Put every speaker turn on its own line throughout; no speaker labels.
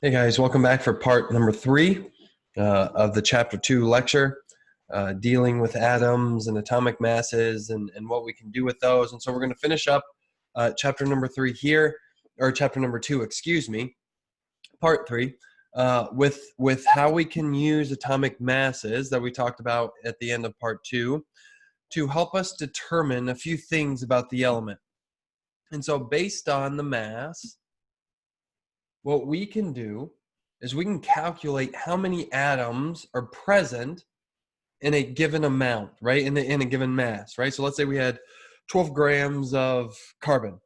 Hey guys, welcome back for part number 3 of the chapter 2 lecture, dealing with atoms and atomic masses and what we can do with those. And so we're going to finish up chapter number 3 here, or chapter number 2, excuse me, part 3, with how we can use atomic masses that we talked about at the end of part 2 to help us determine a few things about the element. And so based on the mass, what we can do is we can calculate how many atoms are present in a given amount, right? In a given mass, right? So let's say we had 12 grams of carbon.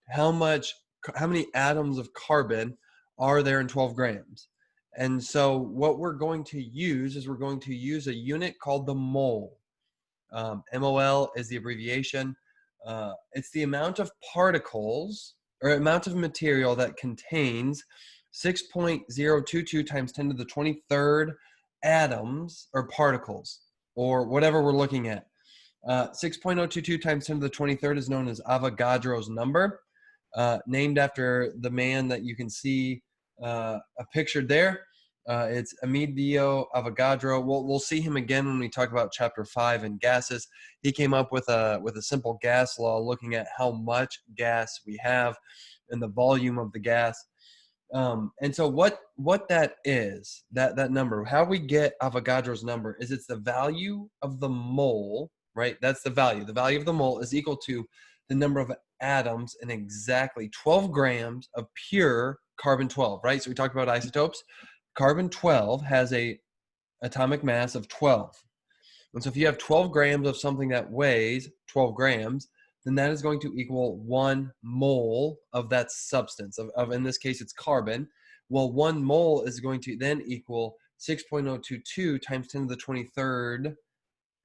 How many atoms of carbon are there in 12 grams? And so what we're going to use is we're going to use a unit called the mole. MOL is the abbreviation. It's the amount of particles or amount of material that contains 6.022 times 10 to the 23rd atoms or particles, or whatever we're looking at. 6.022 times 10 to the 23rd is known as Avogadro's number, named after the man that you can see pictured there. It's Amedeo Avogadro. We'll see him again when we talk about chapter 5 and gases. He came up with a simple gas law, looking at how much gas we have and the volume of the gas. And so what that is, that number, how we get Avogadro's number is it's the value of the mole, right? That's the value. The value of the mole is equal to the number of atoms in exactly 12 grams of pure carbon-12, right? So we talked about isotopes. Carbon-12 has a atomic mass of 12. And so if you have 12 grams of something that weighs 12 grams, then that is going to equal 1 mole of that substance. Of in this case, it's carbon. Well, 1 mole is going to then equal 6.022 times 10 to the 23rd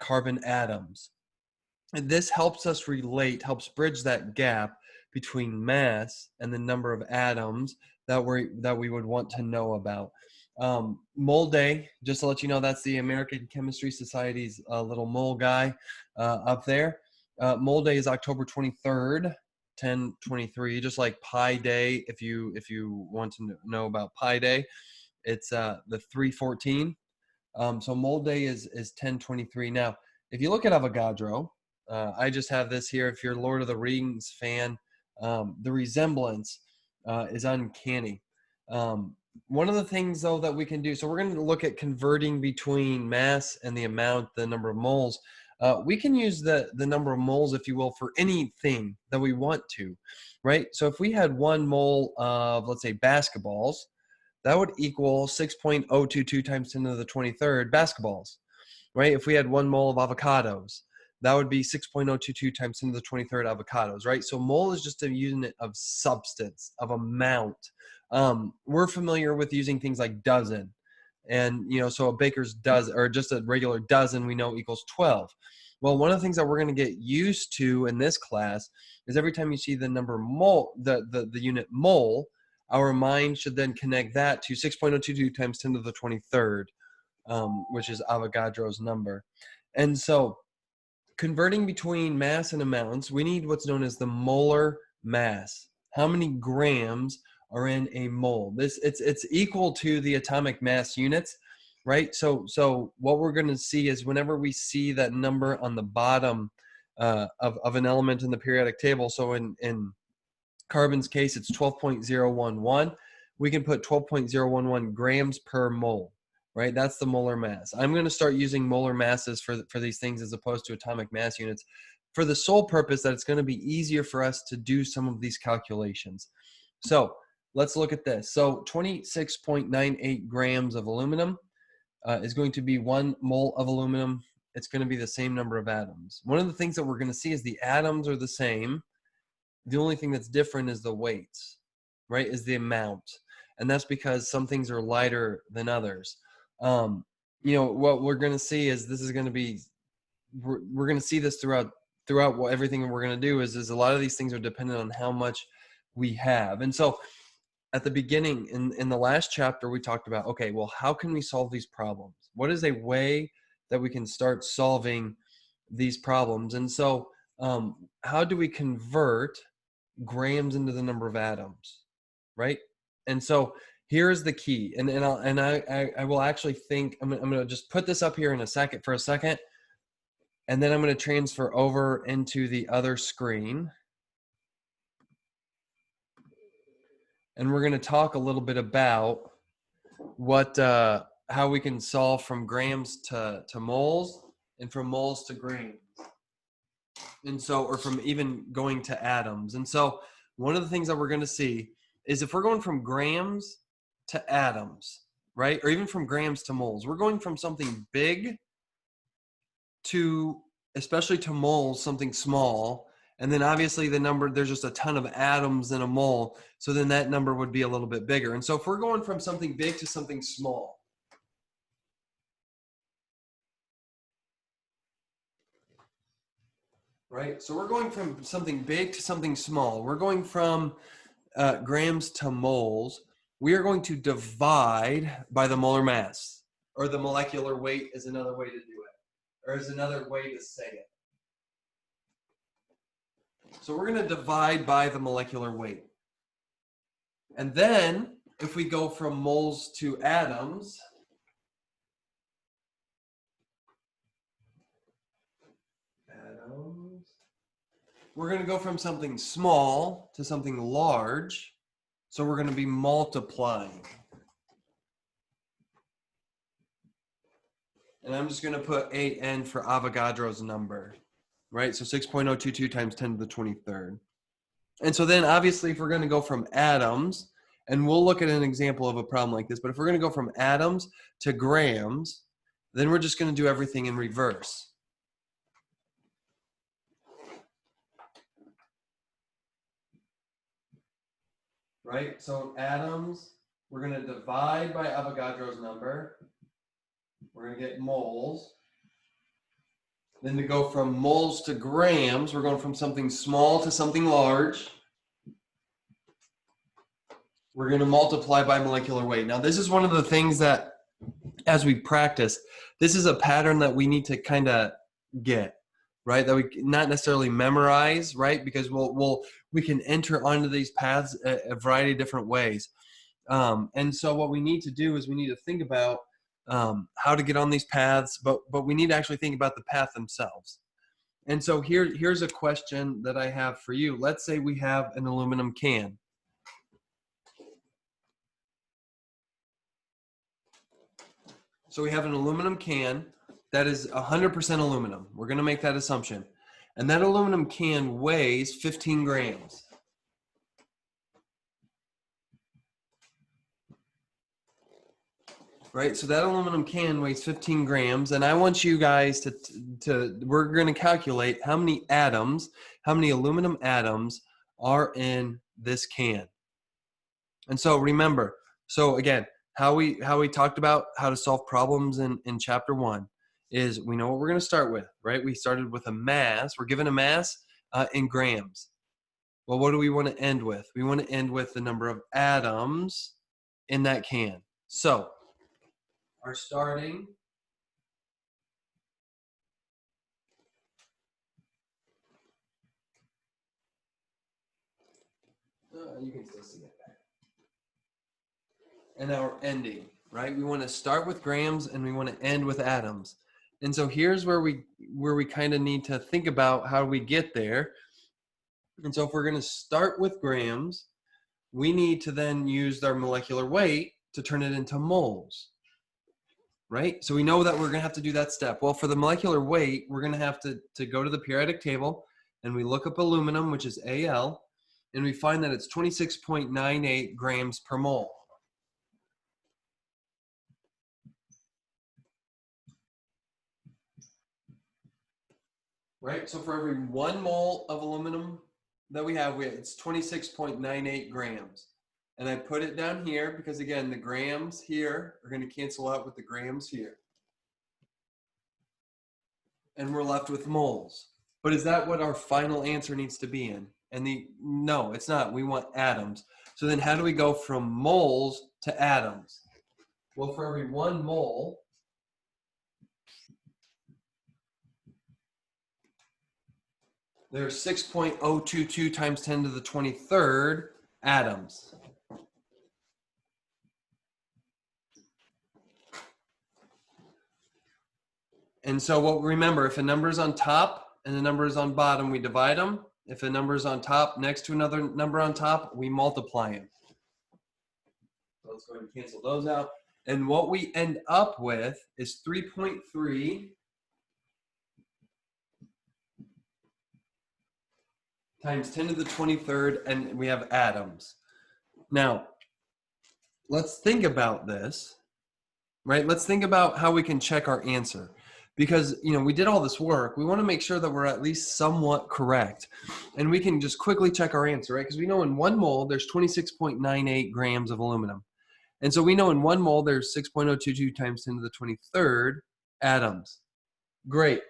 carbon atoms. And this helps us helps bridge that gap between mass and the number of atoms that we would want to know about. Mole Day, just to let you know, that's the American Chemistry Society's little mole guy up there. Mole Day is October 23rd, 1023, just like Pi Day. If you want to know about Pi Day, it's the 314. So Mole Day is 1023. Now, if you look at Avogadro, I just have this here. If you're a Lord of the Rings fan, the resemblance is uncanny. One of the things, though, that we can do, so we're going to look at converting between mass and the amount, the number of moles. We can use the number of moles, if you will, for anything that we want to, right? So if we had 1 mole of, let's say, basketballs, that would equal 6.022 times 10 to the 23rd basketballs, right? If we had 1 mole of avocados, that would be 6.022 times 10 to the 23rd avocados, right? So mole is just a unit of substance, of amount. We're familiar with using things like dozen. And, so a baker's dozen, or just a regular dozen, we know equals 12. Well, one of the things that we're going to get used to in this class is every time you see the number mole, the unit mole, our mind should then connect that to 6.022 times 10 to the 23rd, which is Avogadro's number. And so converting between mass and amounts, we need what's known as the molar mass. How many grams are in a mole? It's equal to the atomic mass units, right? So what we're going to see is whenever we see that number on the bottom of an element in the periodic table, so in carbon's case, it's 12.011, we can put 12.011 grams per mole. Right, that's the molar mass. I'm going to start using molar masses for these things as opposed to atomic mass units, for the sole purpose that it's going to be easier for us to do some of these calculations. So let's look at this. So 26.98 grams of aluminum is going to be 1 mole of aluminum. It's going to be the same number of atoms. One of the things that we're going to see is the atoms are the same. The only thing that's different is the weights, right, is the amount. And that's because some things are lighter than others. What we're going to see is this is going to be, we're going to see this throughout everything we're going to do is a lot of these things are dependent on how much we have. And so at the beginning in the last chapter, we talked about, okay, well, how can we solve these problems? What is a way that we can start solving these problems? And so how do we convert grams into the number of atoms, right? And so here's the key, and I will actually think I'm gonna just put this up here in a second for a second, and then I'm gonna transfer over into the other screen, and we're gonna talk a little bit about what how we can solve from grams to moles and from moles to grams, and so, or from even going to atoms. And so one of the things that we're going to see is if we're going from grams to atoms, right, or even from grams to moles, we're going from something big to, especially to moles, something small. And then obviously the number, there's just a ton of atoms in a mole, so then that number would be a little bit bigger. And so if we're going from something big to something small, right? So we're going from something big to something small. We're going from grams to moles. We are going to divide by the molar mass, or the molecular weight is another way to do it, or is another way to say it. So we're going to divide by the molecular weight. And then if we go from moles to atoms, we're going to go from something small to something large. So we're going to be multiplying. And I'm just going to put 8n for Avogadro's number, right? So 6.022 times 10 to the 23rd. And so then obviously if we're going to go from atoms, and we'll look at an example of a problem like this, but if we're going to go from atoms to grams, then we're just going to do everything in reverse. Right? So atoms, we're going to divide by Avogadro's number. We're going to get moles. Then to go from moles to grams, we're going from something small to something large. We're going to multiply by molecular weight. Now, this is one of the things that, as we practice, this is a pattern that we need to kind of get, right? That we not necessarily memorize, right? Because we can enter onto these paths a variety of different ways. And so what we need to do is we need to think about how to get on these paths, but we need to actually think about the path themselves. And so here's a question that I have for you. Let's say we have an aluminum can. So we have an aluminum can that is 100% aluminum. We're going to make that assumption. And that aluminum can weighs 15 grams. Right, so that aluminum can weighs 15 grams, and I want you guys we're going to calculate how many atoms, how many aluminum atoms are in this can. And so remember, so again, how we talked about how to solve problems in chapter 1 is we know what we're going to start with, right? We started with a mass. We're given a mass in grams. Well, what do we want to end with? We want to end with the number of atoms in that can. So our starting you can still see it back. And our ending, right? We want to start with grams and we want to end with atoms. And so here's where we kind of need to think about how we get there. And so if we're going to start with grams, we need to then use our molecular weight to turn it into moles. Right? So we know that we're going to have to do that step. Well, for the molecular weight, we're going to have to go to the periodic table and we look up aluminum, which is Al, and we find that it's 26.98 grams per mole. Right? So for every 1 mole of aluminum that we have, it's 26.98 grams. And I put it down here because, again, the grams here are going to cancel out with the grams here. And we're left with moles. But is that what our final answer needs to be in? And no, it's not. We want atoms. So then how do we go from moles to atoms? Well, for every 1 mole, there's 6.022 times 10 to the 23rd atoms. And so what remember, if a number is on top and a number is on bottom, we divide them. If a number is on top next to another number on top, we multiply them. So let's go ahead and cancel those out. And what we end up with is 3.3 times 10 to the 23rd, and we have atoms. Now, let's think about this, right? Let's think about how we can check our answer. Because, you know, we did all this work. We want to make sure that we're at least somewhat correct. And we can just quickly check our answer, right? Because we know in 1 mole, there's 26.98 grams of aluminum. And so we know in 1 mole, there's 6.022 times 10 to the 23rd atoms. Great.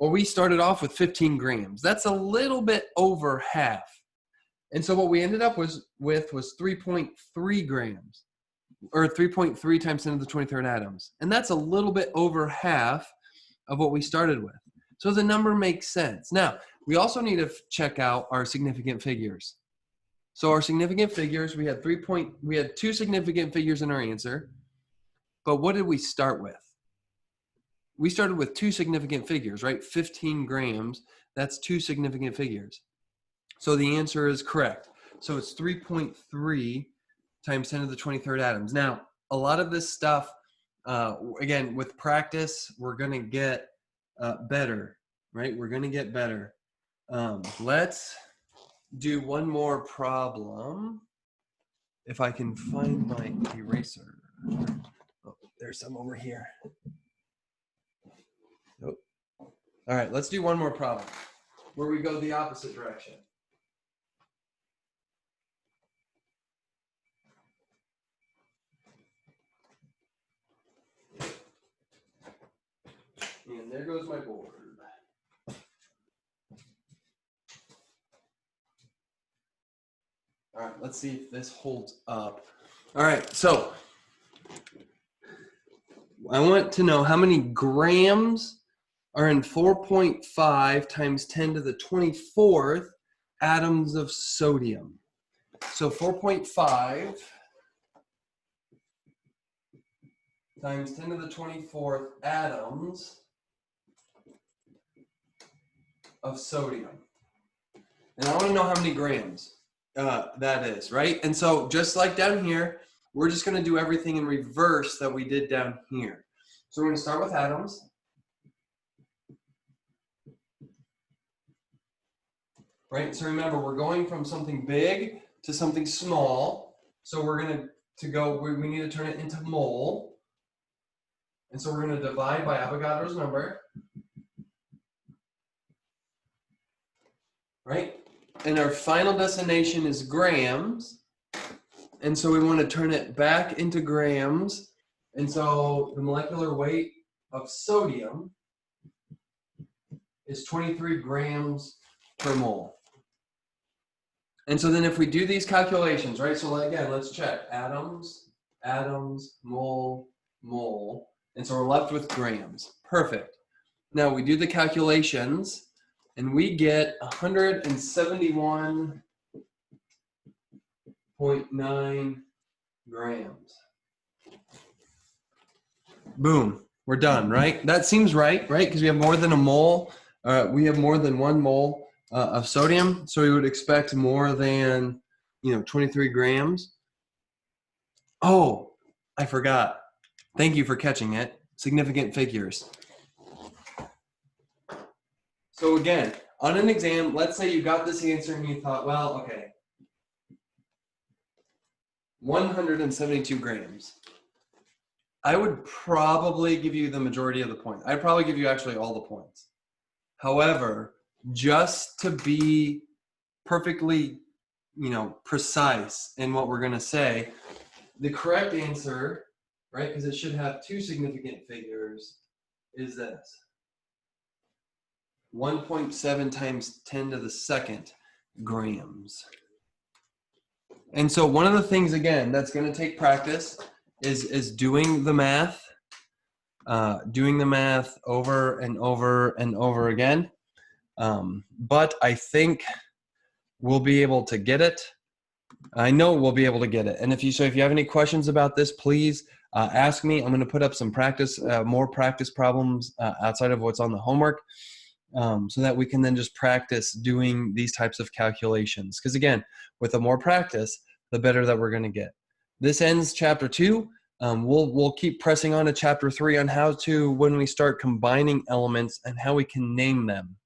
Well, we started off with 15 grams. That's a little bit over half. And so what we ended up with was 3.3 grams, or 3.3 times 10 to the 23rd atoms. And that's a little bit over half of what we started with. So the number makes sense. Now, we also need to check out our significant figures. So our significant figures, we had 2 significant figures in our answer. But what did we start with? We started with 2 significant figures, right? 15 grams, that's 2 significant figures. So the answer is correct. So it's 3.3 times 10 to the 23rd atoms. Now, a lot of this stuff, again, with practice, we're going to get better, right? We're going to get better. Let's do one more problem. If I can find my eraser. Oh, there's some over here. Nope. All right, let's do one more problem where we go the opposite direction. And there goes my board. All right, let's see if this holds up. All right, so I want to know how many grams are in 4.5 times 10 to the 24th atoms of sodium. So 4.5 times 10 to the 24th atoms of sodium. And I want to know how many grams that is, right? And so just like down here, we're just going to do everything in reverse that we did down here. So we're going to start with atoms. Right? So remember, we're going from something big to something small. So we're going to go, we need to turn it into mole. And so we're going to divide by Avogadro's number. Right? And our final destination is grams. And so we want to turn it back into grams. And so the molecular weight of sodium is 23 grams per mole. And so then if we do these calculations, right? So again, let's check. Atoms, mole, mole. And so we're left with grams. Perfect. Now we do the calculations and we get 171.9 grams. Boom, we're done, right? That seems right? Because we have more than a mole. We have more than 1 mole of sodium, so we would expect more than 23 grams. Oh, I forgot. Thank you for catching it. Significant figures. So again, on an exam, let's say you got this answer and you thought, well, okay, 172 grams. I would probably give you the majority of the points. I'd probably give you actually all the points. However, just to be perfectly, precise in what we're going to say, the correct answer, right, because it should have 2 significant figures, is this. 1.7 times 10 to the second grams. And so one of the things, again, that's going to take practice is doing the math over and over and over again. But I think we'll be able to get it. I know we'll be able to get it. And if you have any questions about this, please ask me. I'm going to put up some more practice problems outside of what's on the homework, so that we can then just practice doing these types of calculations. Because again, with the more practice, the better that we're going to get. This ends chapter 2. We'll keep pressing on to chapter 3 on how to, when we start combining elements and how we can name them.